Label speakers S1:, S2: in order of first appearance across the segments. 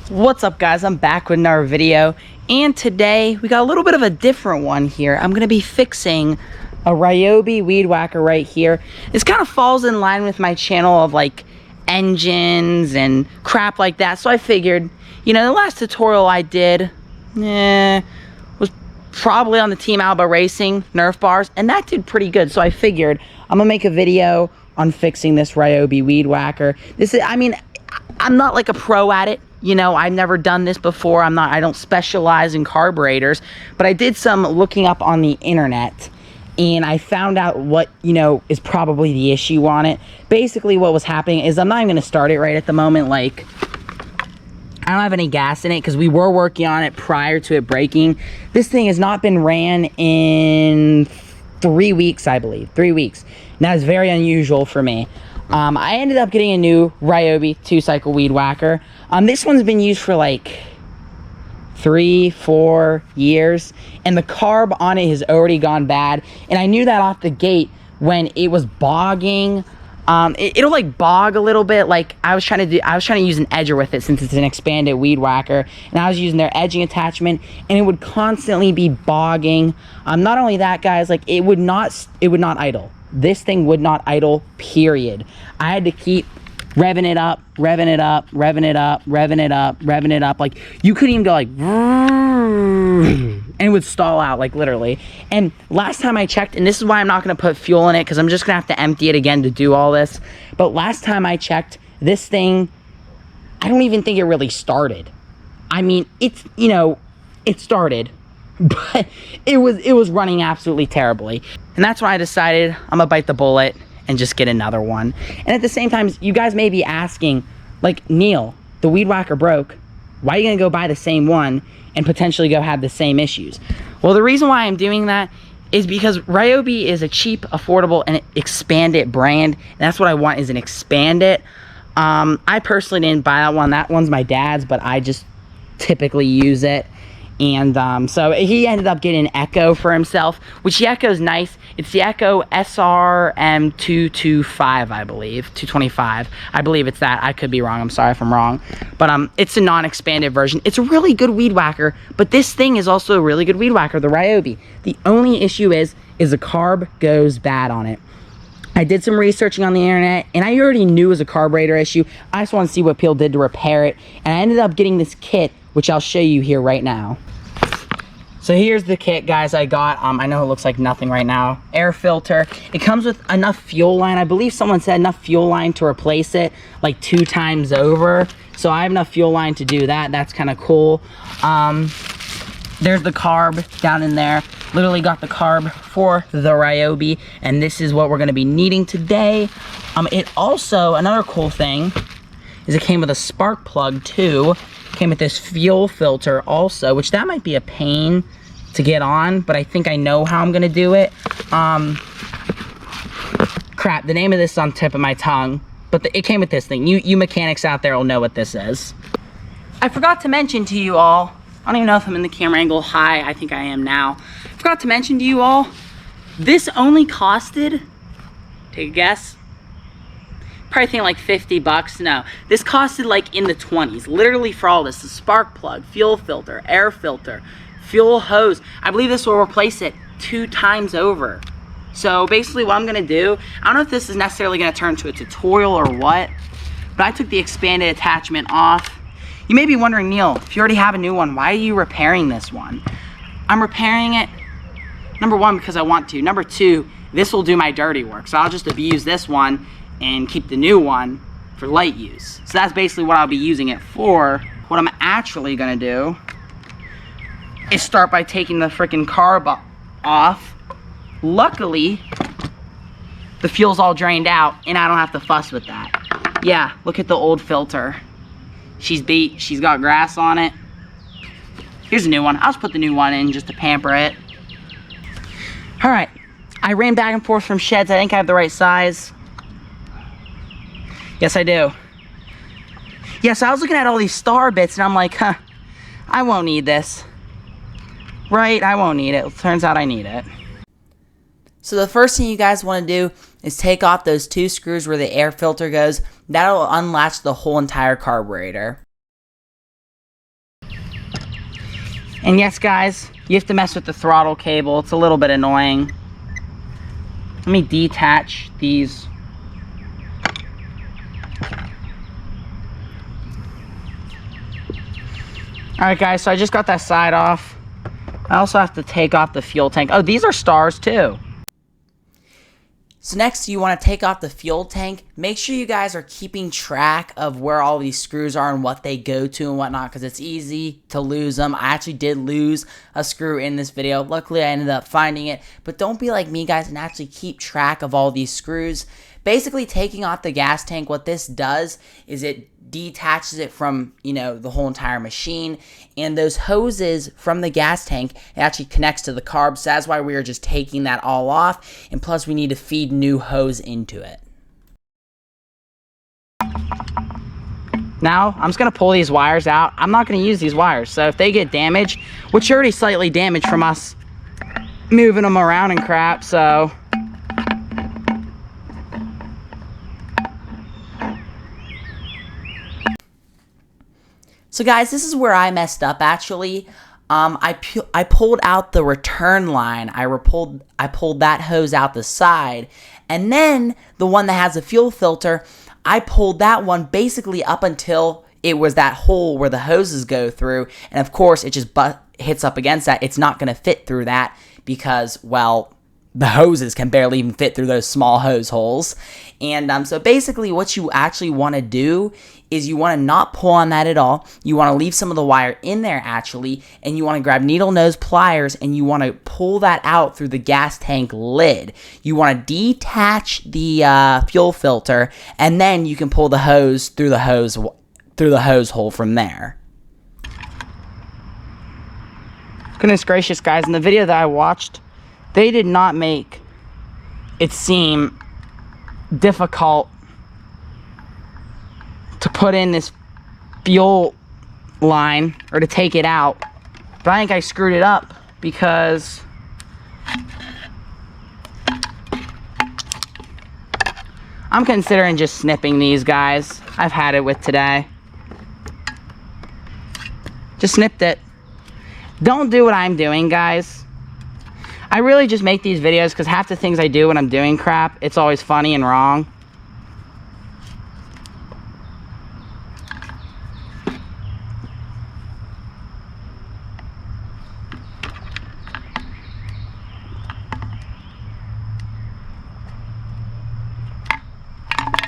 S1: What's up, guys? I'm back with another video, and today we got a little bit of a different one here. I'm gonna be fixing a Ryobi weed whacker right here. This kind of falls in line with my channel of like engines and crap like that, so I figured, you know, the last tutorial I did was probably on the Team Alba Racing Nerf bars, and that did pretty good, so I figured I'm gonna make a video on fixing this Ryobi weed whacker. This is, I mean, I'm not like a pro at it. You know, I've never done this before. I don't specialize in carburetors, but I did some looking up on the internet, and I found out what, you know, is probably the issue on it. Basically, what was happening is, I'm not even going to start it right at the moment. Like, I don't have any gas in it because we were working on it prior to it breaking. This thing has not been ran in 3 weeks, I believe. 3 weeks. And that is very unusual for me. I ended up getting a new Ryobi 2-cycle weed whacker. This one's been used for like 3-4 years, and the carb on it has already gone bad. And I knew that off the gate when it was bogging. It'll like bog a little bit. Like I was trying to use an edger with it, since it's an expanded weed whacker, and I was using their edging attachment, and it would constantly be bogging. Not only that, guys, like it would not idle. This thing would not idle, period. I had to keep revving it up, revving it up, revving it up, revving it up, revving it up. Like, you couldn't even go like, and it would stall out, like, literally. And last time I checked, and this is why I'm not going to put fuel in it, because I'm just going to have to empty it again to do all this. But last time I checked, this thing, I don't even think it really started. I mean, it's, you know, it started, but it was running absolutely terribly. And that's why I decided I'm gonna bite the bullet and just get another one. And at the same time, you guys may be asking, like, Neil, the weed whacker broke. Why are you gonna go buy the same one and potentially go have the same issues? Well, the reason why I'm doing that is because Ryobi is a cheap, affordable, and expanded brand. And that's what I want, is an expanded. I personally didn't buy that one. That one's my dad's, but I just typically use it. And so he ended up getting an Echo for himself, which the Echo's nice. It's the Echo SRM225, I believe. 225. I believe it's that. I could be wrong. I'm sorry if I'm wrong. But it's a non-expanded version. It's a really good weed whacker, but this thing is also a really good weed whacker, the Ryobi. The only issue is the carb goes bad on it. I did some researching on the internet, and I already knew it was a carburetor issue. I just want to see what people did to repair it, and I ended up getting this kit, which I'll show you here right now. So here's the kit, guys, I got. I know it looks like nothing right now. Air filter. It comes with enough fuel line. I believe someone said enough fuel line to replace it like 2 times over. So I have enough fuel line to do that. That's kind of cool. There's the carb down in there. Literally got the carb for the Ryobi, and this is what we're going to be needing today. It also, another cool thing is it came with a spark plug too. Came with this fuel filter also, which that might be a pain to get on, but I think I know how I'm gonna do it. Crap, the name of this is on the tip of my tongue, but it came with this thing. You mechanics out there will know what this is. I forgot to mention to you all, I don't even know if I'm in the camera angle. Hi, I think I am now. I forgot to mention to you all, this only costed, take a guess, probably think like 50 bucks. No, this costed like in the 20s, literally, for all this. The spark plug, fuel filter, air filter, fuel hose. I believe this will replace it 2 times over. So basically what I'm gonna do, I don't know if this is necessarily gonna turn into a tutorial or what, but I took the expanded attachment off. You may be wondering, Neil, if you already have a new one, why are you repairing this one? I'm repairing it, number 1, because I want to. Number 2, this will do my dirty work. So I'll just abuse this one and keep the new one for light use. So that's basically what I'll be using it for. What I'm actually gonna do is start by taking the freaking carb off. Luckily, the fuel's all drained out, and I don't have to fuss with that. Yeah, look at the old filter. She's beat, she's got grass on it. Here's a new one. I'll just put the new one in just to pamper it. All right, I ran back and forth from sheds. I think I have the right size. Yes, I do. Yes, I was looking at all these star bits, and I'm like, huh, I won't need this. Right, I won't need it. Turns out I need it. So the first thing you guys want to do is take off those 2 screws where the air filter goes. That'll unlatch the whole entire carburetor. And yes, guys, you have to mess with the throttle cable. It's a little bit annoying. Let me detach these. Alright guys, so I just got that side off. I also have to take off the fuel tank. Oh, these are stars too. So next, you want to take off the fuel tank. Make sure you guys are keeping track of where all these screws are and what they go to and whatnot, because it's easy to lose them. I actually did lose a screw in this video. Luckily, I ended up finding it. But don't be like me, guys, and actually keep track of all these screws. Basically, taking off the gas tank, what this does is it detaches it from, you know, the whole entire machine, and those hoses from the gas tank, it actually connects to the carb, so that's why we are just taking that all off, and plus we need to feed new hose into it. Now, I'm just going to pull these wires out. I'm not going to use these wires, so if they get damaged, which are already slightly damaged from us moving them around and crap, so... So guys, this is where I messed up actually. I pulled out the return line. I pulled that hose out the side, and then the one that has a fuel filter, I pulled that one basically up until it was that hole where the hoses go through, and of course it just hits up against that. It's not going to fit through that because, well, the hoses can barely even fit through those small hose holes. And so basically what you actually want to do is you want to not pull on that at all. You want to leave some of the wire in there actually, and you want to grab needle nose pliers and you want to pull that out through the gas tank lid. You want to detach the fuel filter, and then you can pull the hose through the hose hole from there. Goodness gracious, guys, in the video that I watched, they did not make it seem difficult to put in this fuel line or to take it out. But I think I screwed it up because I'm considering just snipping these, guys. I've had it with today. Just snipped it. Don't do what I'm doing, guys. I really just make these videos because half the things I do when I'm doing crap, it's always funny and wrong.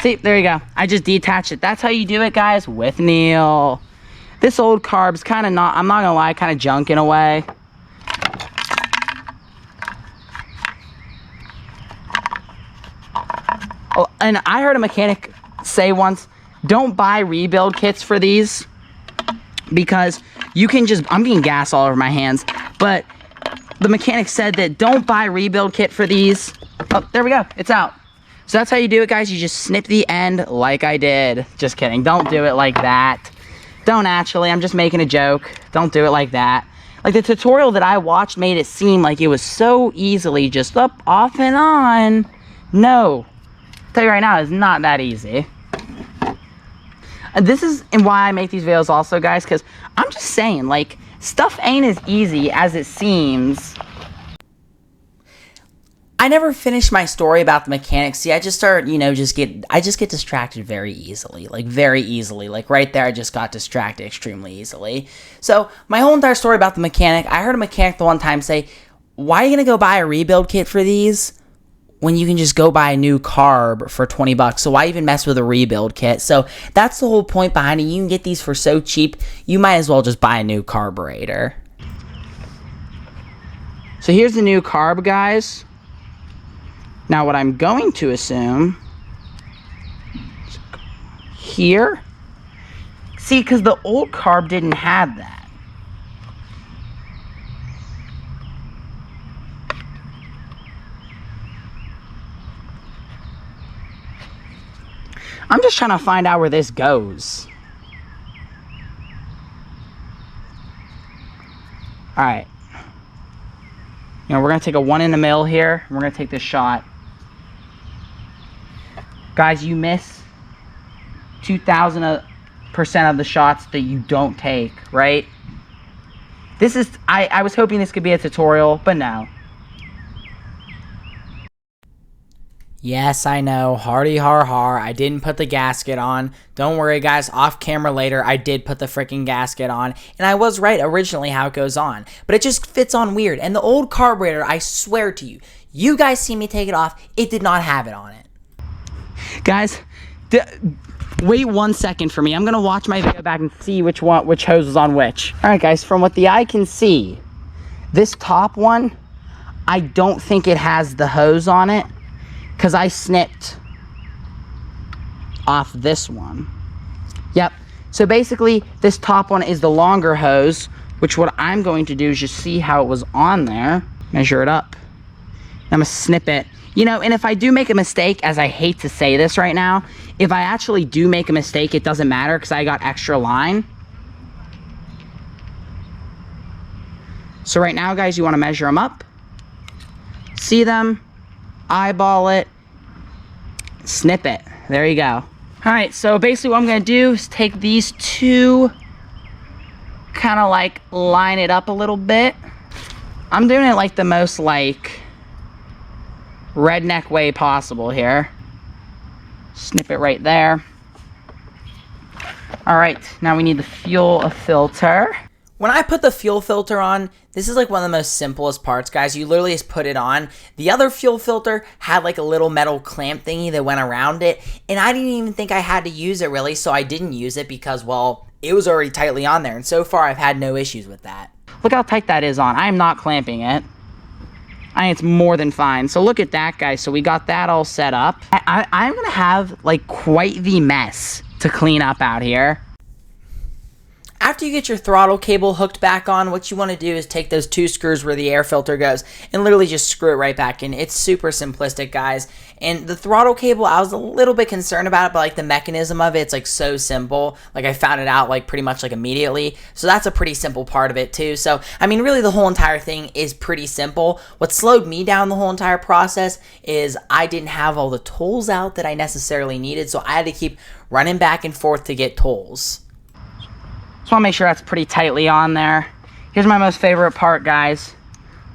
S1: See, there you go. I just detached it. That's how you do it, guys, with Neil. This old carb's kind of not, I'm not gonna lie, kind of junk in a way. Oh, and I heard a mechanic say once, don't buy rebuild kits for these because you can just, I'm getting gas all over my hands, but the mechanic said that don't buy rebuild kit for these. Oh, there we go. It's out. So that's how you do it, guys. You just snip the end like I did. Just kidding. Don't do it like that. Don't actually. I'm just making a joke. Don't do it like that. Like the tutorial that I watched made it seem like it was so easily just up, off, and on. No. I'll tell you right now, it's not that easy. And this is why I make these videos also, guys, because I'm just saying, like, stuff ain't as easy as it seems. I never finished my story about the mechanics. See, I just start, you know, I just get distracted very easily. Like, very easily. Like, right there, I just got distracted extremely easily. So, my whole entire story about the mechanic, I heard a mechanic the one time say, why are you going to go buy a rebuild kit for these when you can just go buy a new carb for 20 bucks? So, why even mess with a rebuild kit? So, that's the whole point behind it. You can get these for so cheap, you might as well just buy a new carburetor. So, here's the new carb, guys. Now what I'm going to assume here, see, because the old carb didn't have that. I'm just trying to find out where this goes. All right. You know, we're going to take a 1 in the middle here. And we're going to take this shot. Guys, you miss 2,000% of the shots that you don't take, right? This is, I was hoping this could be a tutorial, but no. Yes, I know, hardy har har, I didn't put the gasket on. Don't worry guys, off camera later, I did put the freaking gasket on. And I was right originally how it goes on. But it just fits on weird. And the old carburetor, I swear to you, you guys see me take it off, it did not have it on it. Guys, wait 1 second for me. I'm gonna watch my video back and see which hose was on which. Alright guys, from what the eye can see, this top one, I don't think it has the hose on it, because I snipped off this one. Yep, so basically this top one is the longer hose, which what I'm going to do is just see how it was on there, measure it up. I'm gonna snip it. You know, and if I do make a mistake, as I hate to say this right now, if I actually do make a mistake, it doesn't matter because I got extra line. So right now, guys, you want to measure them up, see them, eyeball it, snip it. There you go. All right, so basically what I'm going to do is take these two, kind of like line it up a little bit. I'm doing it like the most like redneck way possible here. Snip it right there. All right, now we need the fuel filter. When I put the fuel filter on, this is like one of the most simplest parts, guys. You literally just put it on. The other fuel filter had like a little metal clamp thingy that went around it, and I didn't even think I had to use it really, so I didn't use it because, well, it was already tightly on there, and so far I've had no issues with that. Look how tight that is on. I am not clamping it. It's more than fine. So look at that, guys. So we got that all set up. I'm gonna have like quite the mess to clean up out here. After you get your throttle cable hooked back on, what you want to do is take those two screws where the air filter goes and literally just screw it right back in. It's super simplistic, guys. And the throttle cable, I was a little bit concerned about it, but like the mechanism of it's like so simple. Like I found it out like pretty much like immediately. So that's a pretty simple part of it too. So, I mean, really the whole entire thing is pretty simple. What slowed me down the whole entire process is I didn't have all the tools out that I necessarily needed. So I had to keep running back and forth to get tools. Just want to make sure that's pretty tightly on there. Here's my most favorite part, guys.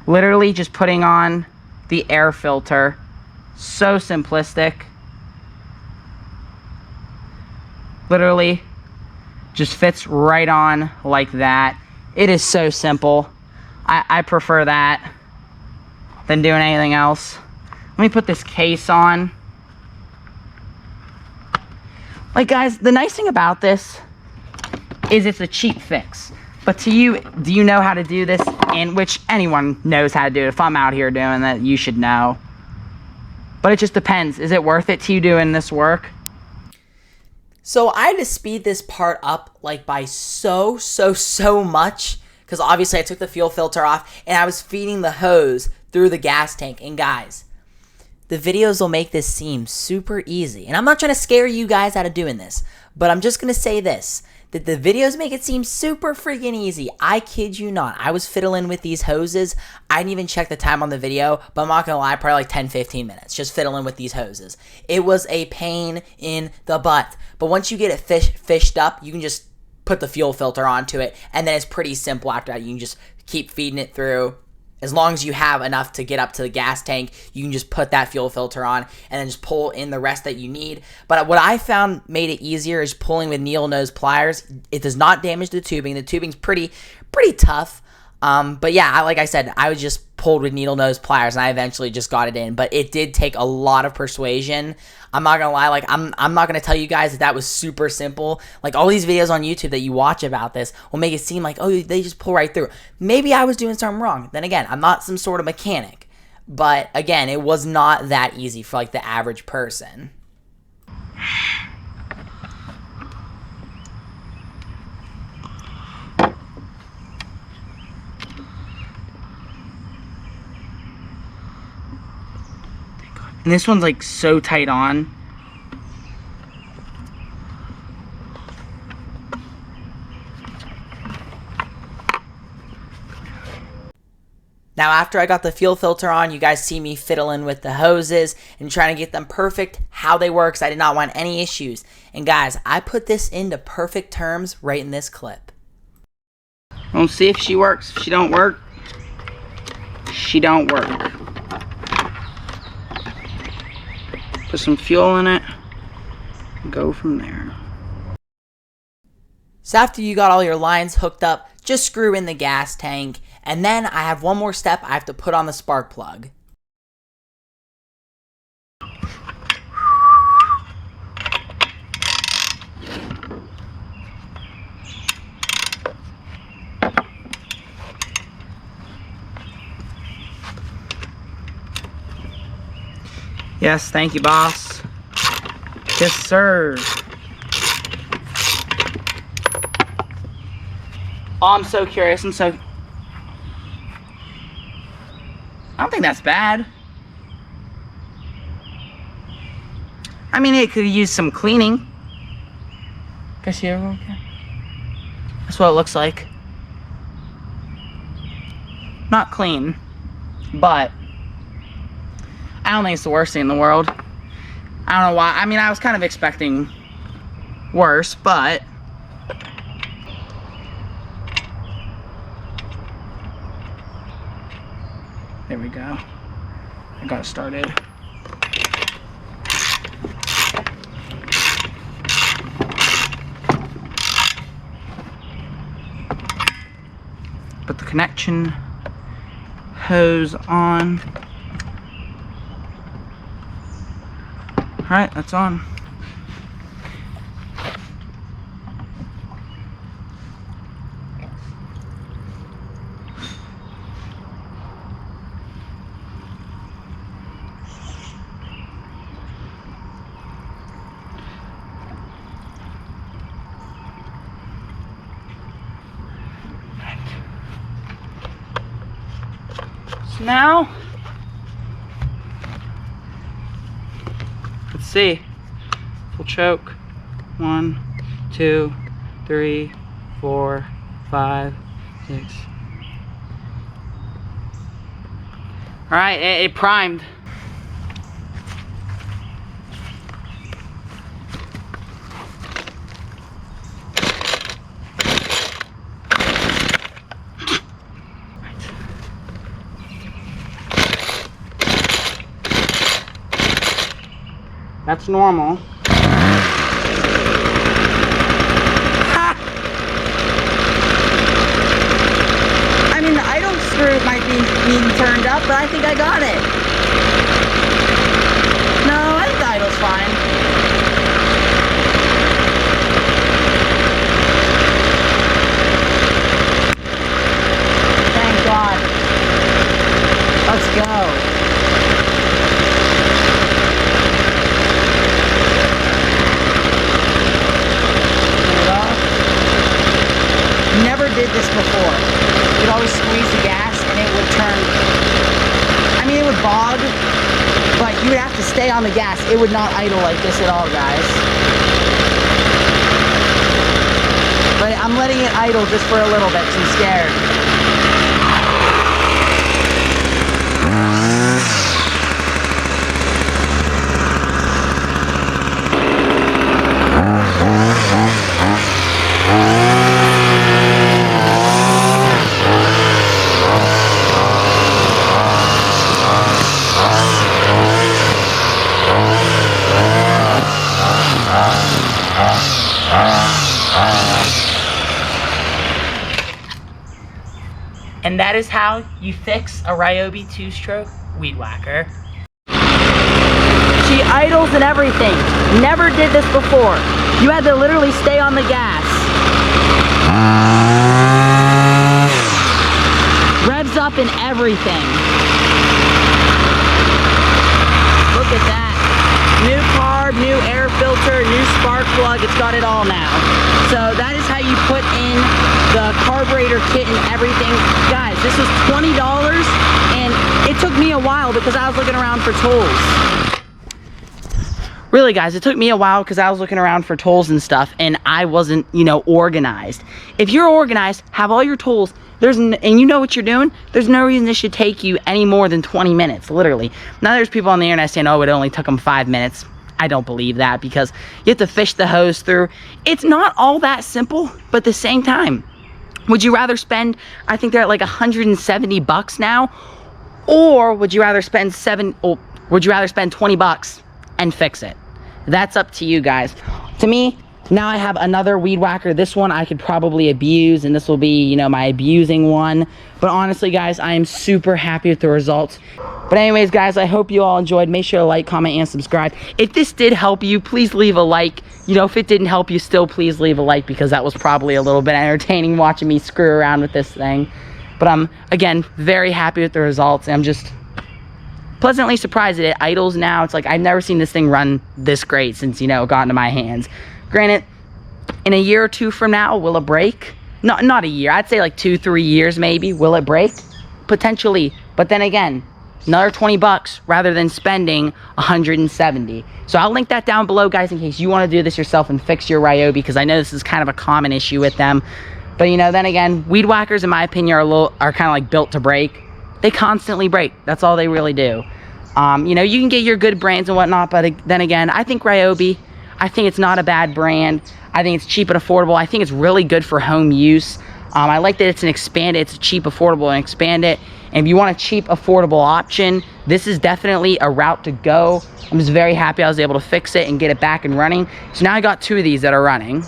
S1: Literally just putting on the air filter. So simplistic. Literally just fits right on like that. It is so simple. I prefer that than doing anything else. Let me put this case on. Like, guys, the nice thing about this is it's a cheap fix. But to you, do you know how to do this? And which anyone knows how to do it. If I'm out here doing that, you should know. But it just depends. Is it worth it to you doing this work? So I had to speed this part up like by so much. Because obviously I took the fuel filter off and I was feeding the hose through the gas tank. And guys, the videos will make this seem super easy. And I'm not trying to scare you guys out of doing this. But I'm just going to say this. That the videos make it seem super freaking easy. I kid you not. I was fiddling with these hoses. I didn't even check the time on the video, but I'm not gonna lie, probably like 10-15 minutes just fiddling with these hoses. It was a pain in the butt. But once you get it fished up, you can just put the fuel filter onto it, and then it's pretty simple after that. You can just keep feeding it through. As long as you have enough to get up to the gas tank, you can just put that fuel filter on and then just pull in the rest that you need. But what I found made it easier is pulling with needle nose pliers. It does not damage the tubing. The tubing's pretty tough. But yeah, like I said, I was just pulled with needle nose pliers and I eventually just got it in. But it did take a lot of persuasion. I'm not gonna lie, like I'm not gonna tell you guys that was super simple. Like all these videos on YouTube that you watch about this will make it seem like, oh, they just pull right through. Maybe I was doing something wrong. Then again, I'm not some sort of mechanic. But again, it was not that easy for like the average person. And this one's like so tight on. Now after I got the fuel filter on, you guys see me fiddling with the hoses and trying to get them perfect how they work, because I did not want any issues. And guys, I put this into perfect terms right in this clip. We'll see if she works. If she don't work, she don't work. Put some fuel in it. Go from there. So after you got all your lines hooked up, just screw in the gas tank. And then I have one more step. I have to put on the spark plug. Yes, thank you, boss. Yes, sir. Oh, I'm so curious. I don't think that's bad. I mean, it could use some cleaning. Guess you ever okay? That's what it looks like. Not clean, but I don't think it's the worst thing in the world. I don't know why. I mean, I was kind of expecting worse, but there we go. I got it started. Put the connection hose on. Alright, that's on. So now, let's see. Full choke. 1, 2, 3, 4, 5, 6. Alright, it primed. That's normal. I mean, the idle screw might be being turned up, but I think I got it. No, I think the idle's fine. Thank God. Let's go. Never did this before. You'd always squeeze the gas and it would turn. I mean, it would bog, but you would have to stay on the gas. It would not idle like this at all, guys. But I'm letting it idle just for a little bit because I'm scared. And that is how you fix a Ryobi 2-stroke weed whacker. She idles and everything. Never did this before. You had to literally stay on the gas. Revs up and everything. Look at that. New carb, new air filter, new spark plug. It's got it all now. So that is how you put in the carburetor kit and everything. Guys, this was $20 and it took me a while because I was looking around for tools. Really, guys, it took me a while because I was looking around for tools and stuff and I wasn't, you know, organized. If you're organized, have all your tools, and you know what you're doing, there's no reason this should take you any more than 20 minutes, literally. Now there's people on the internet saying, oh, it only took them 5 minutes. I don't believe that because you have to fish the hose through. It's not all that simple, but at the same time, Would you rather spend, I think they're at like 170 bucks now, or would you rather spend 20 bucks and fix it? That's up to you guys. To me, now I have another weed whacker. This one I could probably abuse, and this will be, you know, my abusing one. But honestly, guys, I am super happy with the results. But anyways, guys, I hope you all enjoyed. Make sure to like, comment, and subscribe. If this did help you, please leave a like. You know, if it didn't help you, still please leave a like, because that was probably a little bit entertaining watching me screw around with this thing. But I'm, again, very happy with the results. I'm just pleasantly surprised that it idles now. It's like I've never seen this thing run this great since, you know, it got into my hands. Granted, in a year or two from now, will it break? Not a year. I'd say like 2-3 years maybe. Will it break? Potentially. But then again, another 20 bucks rather than spending 170. So I'll link that down below, guys, in case you want to do this yourself and fix your Ryobi, because I know this is kind of a common issue with them. But, you know, then again, weed whackers, in my opinion, are kind of like built to break. They constantly break. That's all they really do. You know, you can get your good brands and whatnot, but then again, I think Ryobi, I think it's not a bad brand. I think it's cheap and affordable. I think it's really good for home use. I like that it's it's cheap, affordable, and expand it. And if you want a cheap, affordable option, this is definitely a route to go. I'm just very happy I was able to fix it and get it back and running. So now I got 2 of these that are running.